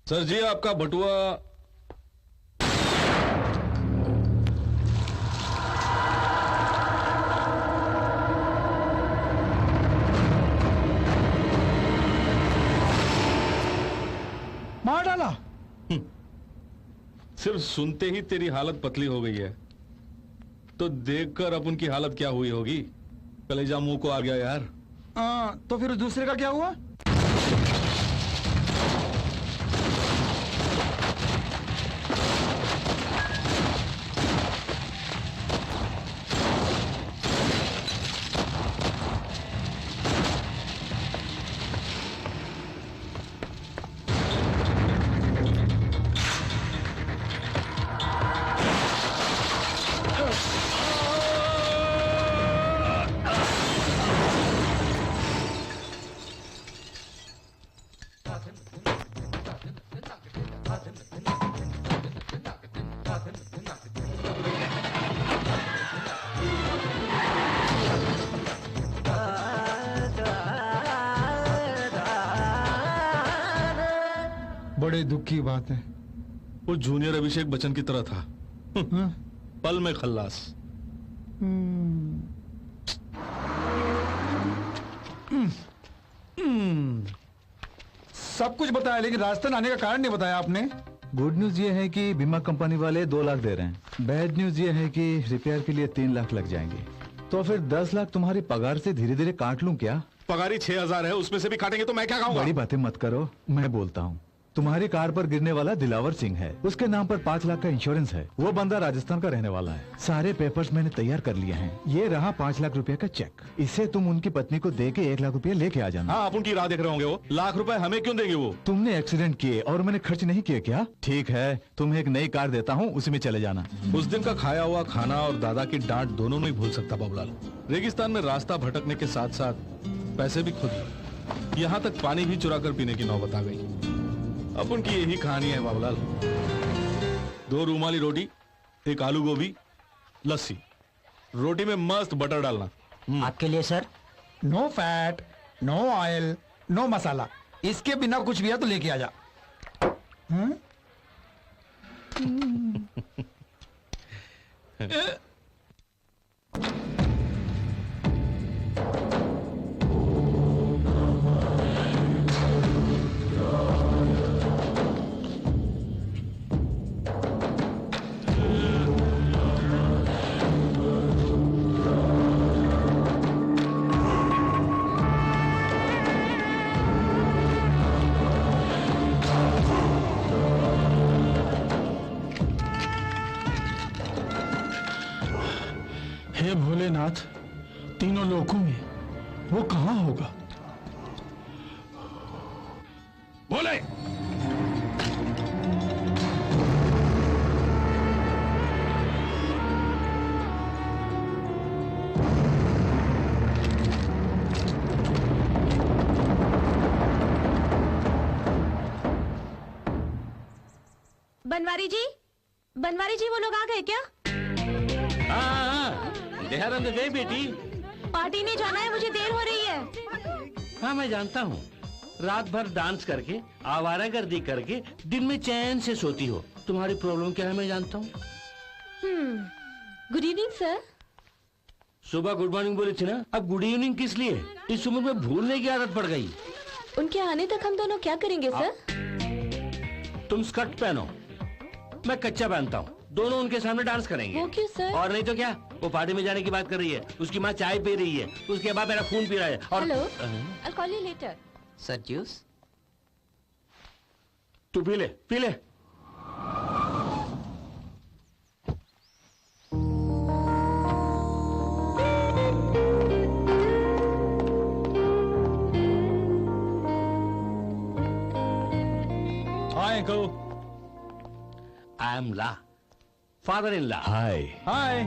Sir जी आपका बटुआ। मार डाला। सिर्फ सुनते ही तेरी हालत पतली हो गई है तो देखकर अब उनकी हालत क्या हुई होगी। कलेजा मुंह को आ गया यार। तो फिर दूसरे का क्या हुआ? बड़े दुख की बात है। वो जूनियर अभिषेक बच्चन की तरह था। पल में खल्लास। सब कुछ बताया लेकिन राजस्थान आने का कारण नहीं बताया आपने। गुड न्यूज ये है कि बीमा कंपनी वाले 2 लाख दे रहे हैं। बैड न्यूज ये है कि रिपेयर के लिए 3 लाख लग जाएंगे। तो फिर 10 लाख तुम्हारी पगार से धीरे धीरे काट लूं क्या? पगारी 6,000 है, उसमें से भी काटेंगे तो मैं क्या खाऊंगा? बड़ी बातें मत करो, मैं बोलता हूँ। तुम्हारी कार पर गिरने वाला दिलावर सिंह है, उसके नाम पर 5 लाख का इंश्योरेंस है। वो बंदा राजस्थान का रहने वाला है। सारे पेपर्स मैंने तैयार कर लिए हैं। ये रहा 5 लाख रुपए का चेक। इसे तुम उनकी पत्नी को दे के 1 लाख रुपए लेके आ जाना। हाँ, आप उनकी राह देख रहे होंगे। वो लाख रुपए हमें क्यों देंगे? वो तुमने एक्सीडेंट किए और मैंने खर्च नहीं किए क्या? ठीक है, तुम्हें एक नई कार देता हूँ, उसी में चले जाना। उस दिन का खाया हुआ खाना और दादा की डांट दोनों नहीं भूल सकता बाबूलाल। रेगिस्तान में रास्ता भटकने के साथ साथ पैसे भी खुद, यहाँ तक पानी भी चुरा कर पीने की नौबत आ गई। अब उनकी यही कहानी है बाबूलाल। 2 रूमाली रोटी, 1 आलू गोभी, लस्सी। रोटी में मस्त बटर डालना। आपके लिए sir. No fat, no oil, no masala. इसके बिना कुछ भी है तो लेके आ जा। हे भोलेनाथ, तीनों लोकों में वो कहां होगा? बोले बनवारी जी वो लोग आ गए क्या? They are on the way, बेटी। पार्टी में जाना है, मुझे देर हो रही है। हाँ, मैं जानता हूँ। रात भर डांस करके, आवारागर्दी करके, दिन में चैन से सोती हो। तुम्हारी प्रॉब्लम क्या है मैं जानता हूँ। Good evening sir. सुबह गुड मॉर्निंग बोली थी ना, अब गुड इवनिंग किस लिए? इस उम्र में भूलने की आदत पड़ गई। उनके आने तक हम दोनों क्या करेंगे सर? तुम स्कर्ट पहनो, मैं कच्चा पहनता हूँ। दोनों उनके सामने डांस करेंगे। वो क्यों सर? और नहीं तो क्या, वो पार्टी में जाने की बात कर रही है। उसकी माँ चाय पी रही है, उसके बाद मेरा खून पी रहा है। और hello, I'll call you later. Sir juice. तू पी ले, पी ले। Hi uncle. I am law, father in law. Hi. Hi.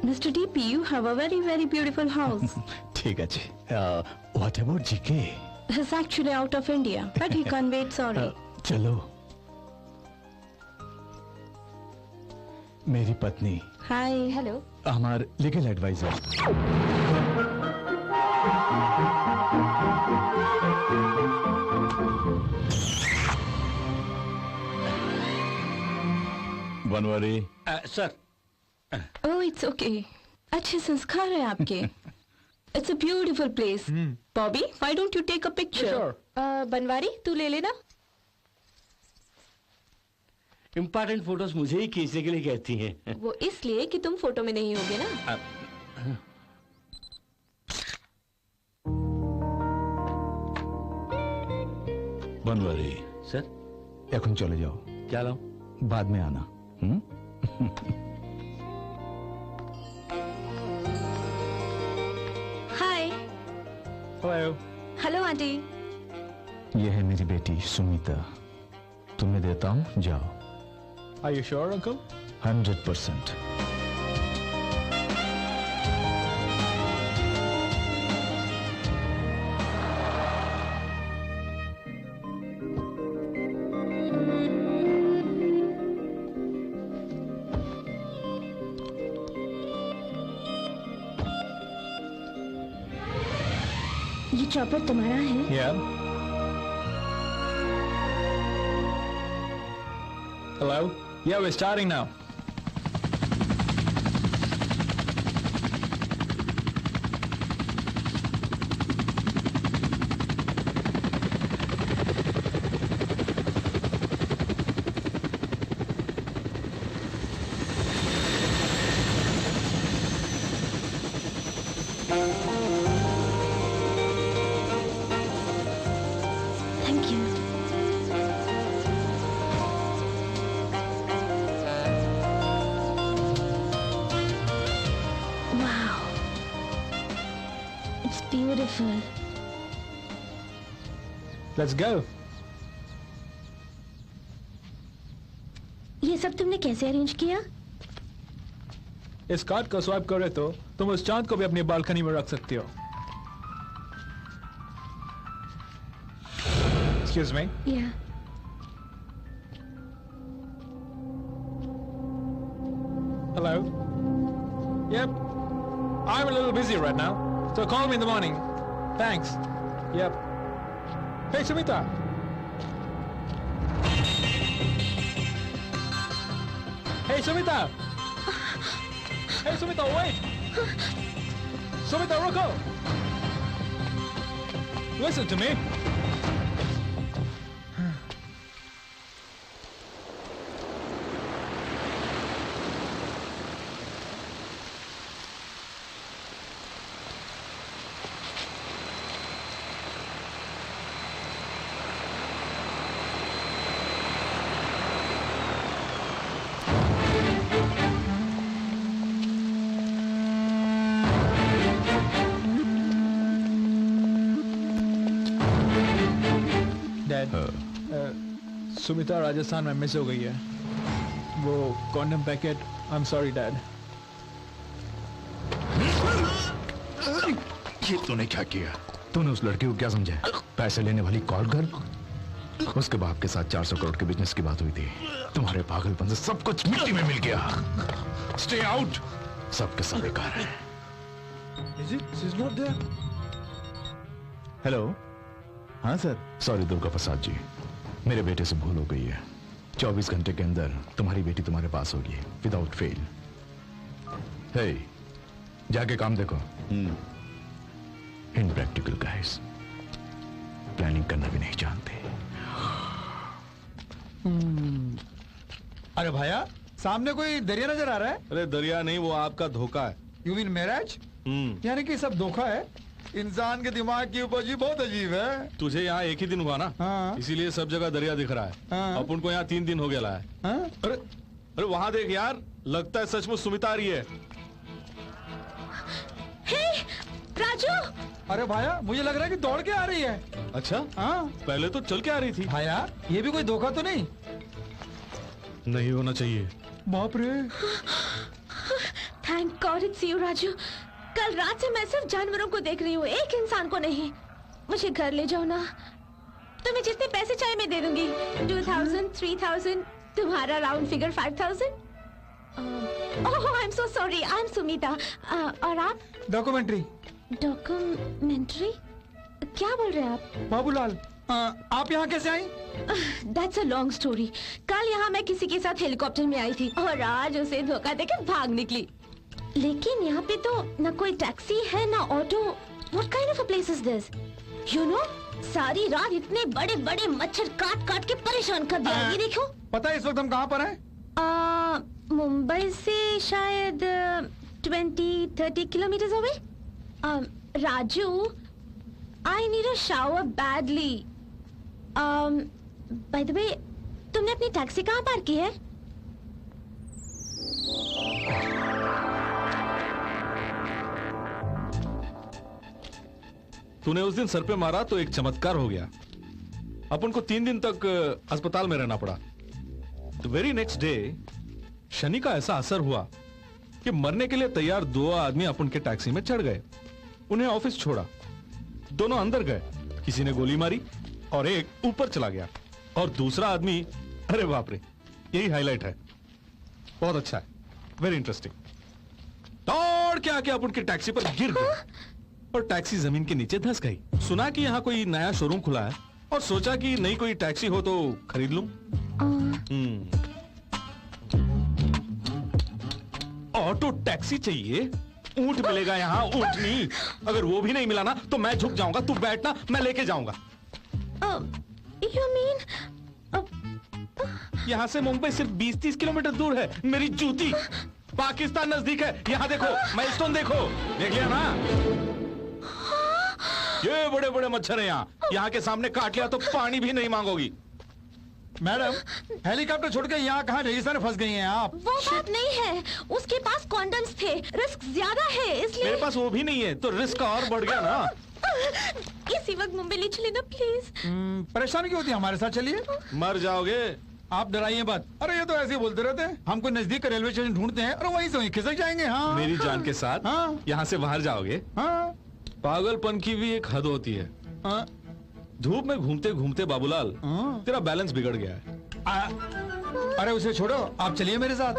Mr. DP, you have a very, very beautiful house. ठीक है जी। What about GK? He's actually out of India, but he can't wait, sorry. चलो। मेरी पत्नी। Hi. Hello. हमार legal advisor. Banwari sir oh it's okay, अच्छे संस्कार है आपके। It's a beautiful place. Bobby, why don't you take a picture? Banwari, तू ले लेना। इम्पोर्टेंट फोटोज मुझे ही खींचने के लिए कहती हैं। वो इसलिए कि तुम फोटो में नहीं होगे ना। बनवारी सर এখন চলে যাও, क्या लाऊं? बाद में आना। हाय। हेलो। Hello aunty. ये है मेरी बेटी सुमिता, तुम्हें देता हूँ, जाओ। Are you sure, uncle? 100%। ये चॉपर तुम्हारा है? Yeah. Hello? Yeah, we're starting now. Thank you. Wow, it's beautiful. Let's go. ये सब तुमने कैसे अरेंज किया? इस कार्ड को स्वाइप करे तो तुम उस चांद को भी अपनी बालकनी में रख सकती हो। Excuse me. या Hello. Yep. I'm a little busy right now, so call me in the morning. Thanks. Yep. Hey, Sumita. Hey, Sumita. Hey, Sumita, wait. Sumita, Rocco. Listen to me. Dad, Sumita Rajasthan में miss हो गई है। वो condom packet. I am sorry dad. ये तूने क्या किया? तूने उस लड़की को क्या समझा? पैसे लेने वाली कॉल कर। उसके बाप के साथ 400 करोड़ के बिजनेस की बात हुई थी। तुम्हारे पागलपन से सब कुछ मिट्टी में मिल गया। Stay out. सब के सब बेकार है। हेलो। हाँ सर। सॉरी दुर्गा प्रसाद जी, मेरे बेटे से भूल हो गई है। 24 घंटे के अंदर तुम्हारी बेटी तुम्हारे पास होगी, विदाउट फेल। हे, जाके काम देखो। इनप्रैक्टिकल गाइस, प्लानिंग करना भी नहीं जानते। अरे भैया, सामने कोई दरिया नजर आ रहा है? अरे दरिया नहीं, वो आपका धोखा है। You mean marriage? यानी कि सब धोखा है। इंसान के दिमाग की उपज ही बहुत अजीब है। तुझे यहाँ एक ही दिन हुआ ना, हाँ। इसीलिए सब जगह दरिया दिख रहा है। हाँ। अपन को यहाँ 3 दिन हो गया है। हाँ? अरे अरे वहां देख यार, लगता है सचमुच सुमिता आ रही है। हे राजू। अरे भैया, मुझे लग रहा है कि दौड़ के आ रही है। अच्छा, हाँ पहले तो चल के आ रही थी। भैया, ये भी कोई धोखा तो नहीं? नहीं होना चाहिए। बाप रे। Thank God it's you Raju. कल रात से मैं सिर्फ जानवरों को देख रही हूँ, एक इंसान को नहीं। मुझे घर ले जाओ ना। तुम्हें जितने पैसे चाहिए मैं दे दूंगी। 2000, 3000, तुम्हारा round figure 5000। Oh I am so sorry, I am Sumita. और आप? डॉक्यूमेंट्री। डॉक्यूमेंट्री? क्या बोल रहे हैं आप? बाबूलाल, आप यहाँ कैसे आई? That's a long story. कल यहाँ मैं किसी के साथ हेलीकॉप्टर में आई थी और आज उसे धोखा देकर भाग निकली। लेकिन यहाँ पे तो न कोई टैक्सी है न auto. What kind of a place is this? You know, सारी रात इतने बड़े बड़े मच्छर काट काट के परेशान कर दिया। ये देखो। पता है इस वक्त हम कहाँ पर हैं? मुंबई से शायद 20-30 kilometre away. Raju, I need a shower badly. By the way, तुमने अपनी टैक्सी कहाँ पार्क की है? तूने उस दिन सर पे मारा तो एक चमत्कार हो गया। अपन को 3 दिन तक अस्पताल में रहना पड़ा। तो वेरी नेक्स्ट डे शनि का ऐसा असर हुआ कि मरने के लिए तैयार 2 आदमी अपन के टैक्सी में चढ़ गए। उन्हें ऑफिस छोड़ा, दोनों अंदर गए। किसी ने गोली मारी और एक ऊपर चला गया और दूसरा आदमी, अरे बाप रे, यही हाईलाइट है। बहुत अच्छा है, वेरी इंटरेस्टिंग। दौड़ के आके अपन की टैक्सी पर गिर गए और टैक्सी जमीन के नीचे धंस गई। सुना कि यहाँ कोई नया शोरूम खुला है और सोचा कि नई कोई टैक्सी हो तो खरीद लूं। ऑटो टैक्सी चाहिए, ऊंट मिलेगा यहाँ, ऊंटनी। अगर वो भी नहीं मिला ना तो मैं झुक जाऊंगा। तू बैठना, मैं लेके जाऊंगा। You mean, यहाँ से मुंबई सिर्फ 20-30 किलोमीटर दूर है। मेरी जूती, पाकिस्तान नजदीक है। यहाँ देखो, माइलस्टोन देखो, देख लिया ना? ये बड़े बड़े मच्छर हैं यहाँ के सामने काट लिया तो पानी भी नहीं मांगोगी। मैडम, हेलीकॉप्टर छोड़ के यहाँ कहाँ रेगिस्तान में फंस गई हैं आप? वो बात नहीं है, उसके पास कॉन्डम्स थे। रिस्क ज्यादा है इसलिए। मेरे पास वो भी नहीं है तो रिस्क और बढ़ गया ना। इसी वक्त मुंबई ले चलेना प्लीज। परेशानी क्यों होती है? हमारे साथ चलिए। मर जाओगे। आप डराइए मत। अरे ये तो ऐसे ही बोलते रहते हैं। हमको नजदीक का रेलवे स्टेशन ढूंढते हैं और वहीं से वहीं खिसक जाएंगे। हाँ, मेरी जान के साथ हाँ। यहाँ से बाहर जाओगे। हाँ, पागलपन की भी एक हद होती है। हाँ, धूप में घूमते घूमते बाबूलाल, हाँ। तेरा बैलेंस बिगड़ गया है। अरे उसे छोड़ो, आप चलिए मेरे साथ।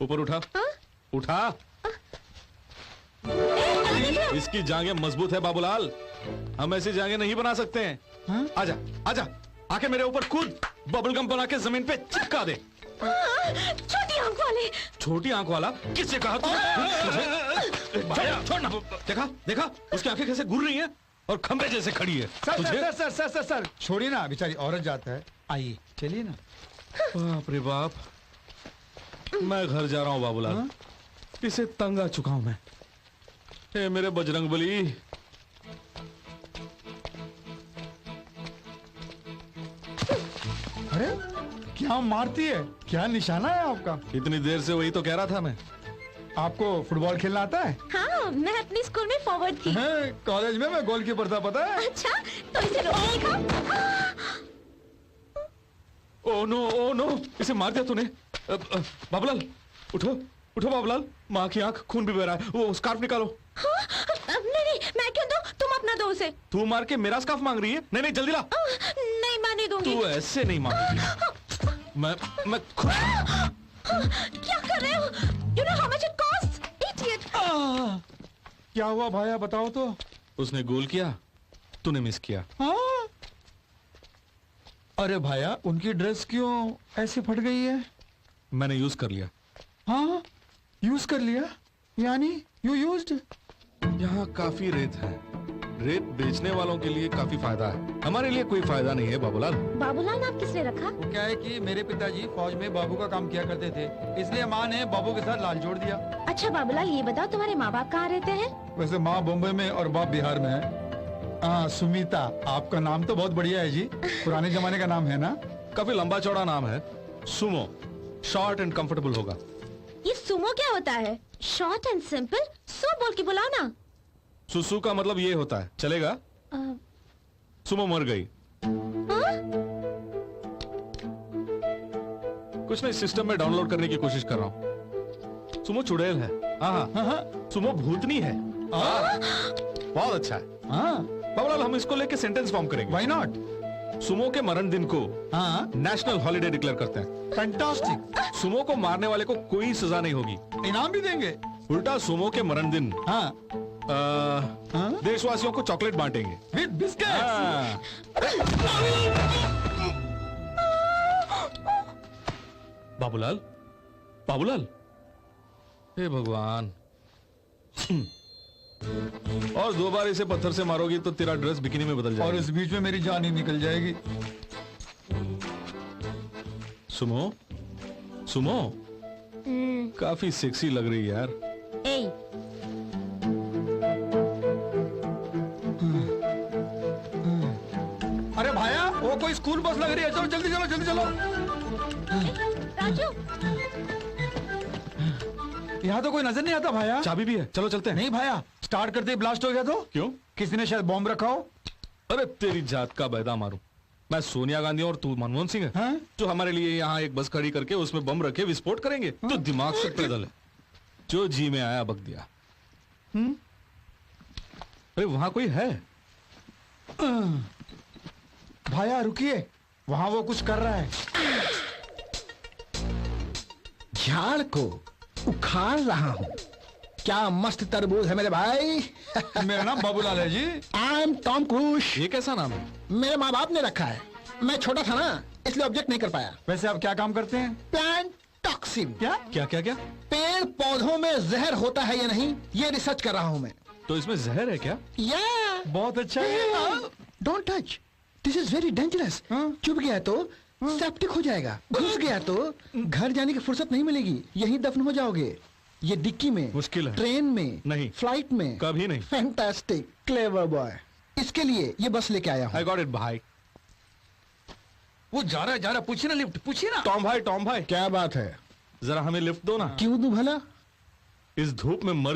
ऊपर उठा, उठा। इसकी जांघें मजबूत है बाबूलाल, हम ऐसी जांघें नहीं बना सकते हैं। हाँ? आजा, आजा, आके मेरे ऊपर कूद, बबलगम बना के जमीन पे चिपका दे। छोटी आंख वाले। छोटी आंख वाला? किससे कहा तुझे? छोड़ना। देखा, देखा उसकी आंखें कैसे घूर रही हैं और खंबे जैसे खड़ी है। Sir sir sir sir sir sir छोड़िए ना, बेचारी औरत जाता है। आइए चलिए ना। बाप रे बाप, मैं घर जा रहा हूँ बाबूलाल। इसे तंग आ चुका हूं मैं। हे मेरे बजरंगबली। अरे क्या मारती है? क्या निशाना है आपका? इतनी देर से वही तो कह रहा था मैं। आपको फुटबॉल खेलना आता है? हाँ, मैं अपनी स्कूल में फॉरवर्ड थी। कॉलेज में मैं गोलकीपर था, पता है? अच्छा, तो इसे रोकेगा? ओ नो, इसे मार दिया तूने। बाबूलाल उठो, उठो बाबूलाल, माँ की आंख, खून भी बह रहा है। वो स्कार्फ निकालो। नहीं, मैं क्यों दूं? तुम अपना दो उसे। तू मार के मेरा स्कार्फ मांग रही है? नहीं नहीं, जल्दी ला। नहीं, मैं नहीं दूंगी। तू ऐसे नहीं मांगेगी। मैं खुद। क्या कर रहे हो? You know how much it costs? Idiot! क्या हुआ भाया, बताओ तो। उसने गोल किया, तूने मिस किया। हाँ? अरे भाया, उनकी ड्रेस क्यों ऐसे फट गई है? मैंने यूज कर लिया। हाँ, यूज कर लिया? यानी यू यूज्ड? यहाँ काफी रेत है। रेत बेचने वालों के लिए काफी फायदा है, हमारे लिए कोई फायदा नहीं है बाबूलाल। बाबूलाल नाम किसने रखा? वो क्या है कि मेरे पिताजी फौज में बाबू का काम किया करते थे, इसलिए माँ ने बाबू के साथ लाल जोड़ दिया। अच्छा बाबूलाल, ये बताओ तुम्हारे माँ बाप कहाँ रहते हैं? वैसे माँ बॉम्बे में और बाप बिहार में है। हाँ, सुमिता, आपका नाम तो बहुत बढ़िया है जी, पुराने जमाने का नाम है ना? काफी लंबा चौड़ा नाम है, सुमो। शॉर्ट एंड कंफर्टेबल होगा। ये सुमो क्या होता है? Short and simple? सो बोल के बुलाओ ना। सुसु का मतलब ये होता है, चलेगा? सुमो मर गई। कुछ नहीं, सिस्टम में डाउनलोड करने की कोशिश कर रहा हूँ। सुमो चुड़ैल है। हाँ, सुमो भूतनी है। बहुत अच्छा है। हाँ, बाबूलाल, हम इसको लेके सेंटेंस फॉर्म करेंगे। Why not? सुमो के मरण दिन को हाँ नेशनल हॉलिडे डिक्लेयर करते हैं। फैंटास्टिक। सुमो को मारने वाले को कोई सजा नहीं होगी। इनाम भी देंगे। उल्टा सुमो के मरण दिन हाँ देशवासियों को चॉकलेट बांटेंगे। With biscuit. हाँ। बाबूलाल, बाबूलाल, हे भगवान। और 2 बार इसे पत्थर से मारोगी तो तेरा ड्रेस बिकिनी में बदल और जाएगा। इस बीच में मेरी जान ही निकल जाएगी। सुमो, सुमो, काफी सेक्सी लग रही है यार। ए, अरे भाया, वो कोई स्कूल बस लग रही है। चलो जल्दी चलो, जल्दी चलो। राजू, यहाँ तो कोई नजर नहीं आता भाया। चाबी भी है, चलो चलते हैं। नहीं भाया, स्टार्ट करते ही ब्लास्ट हो गया तो क्यों? किसी ने शायद बॉम्ब रखा हो। अरे तेरी जात का बैदा मारूं। मैं सोनिया गांधी और तू मनमोहन सिंह है हाँ? जो हमारे लिए यहाँ एक बस खड़ी करके उसमें बम रखे विस्फोट करेंगे। तो दिमाग से पैदल है, जो जी में आया बक दिया। अरे वहां कोई है? भाया रुकिए, वहां वो कुछ कर रहा है। झाड़ को उखाड़ रहा हूँ। क्या मस्त तरबूज है मेरे भाई। मेरा नाम बाबूलाल है जी। I am Tom Cruise. ये कैसा नाम है? मेरे माँ बाप ने रखा है। मैं छोटा था ना, इसलिए ऑब्जेक्ट नहीं कर पाया। वैसे आप क्या काम करते हैं? Plant toxin. क्या? क्या क्या क्या? पेड़ पौधों में जहर होता है या नहीं, ये रिसर्च कर रहा हूँ मैं। तो इसमें जहर है क्या? या बहुत अच्छा है। Don't touch, this is very dangerous. चुभ गया तो सेप्टिक हो जाएगा, घुस गया तो घर जाने की फुर्सत नहीं मिलेगी, यहीं दफन हो जाओगे। ये डिक्की में, मुश्किल है। ट्रेन में, नहीं। फ्लाइट में, कभी नहीं। Fantastic, clever boy. इसके लिए ये बस लेके आया हूँ। आई गॉट इट भाई। वो जा रहा है, पूछिए ना लिफ्ट, पूछिए ना। टॉम भाई, टॉम भाई, क्या बात है? जरा हमें लिफ्ट दो ना। क्यों दूं भला? इस धूप में मर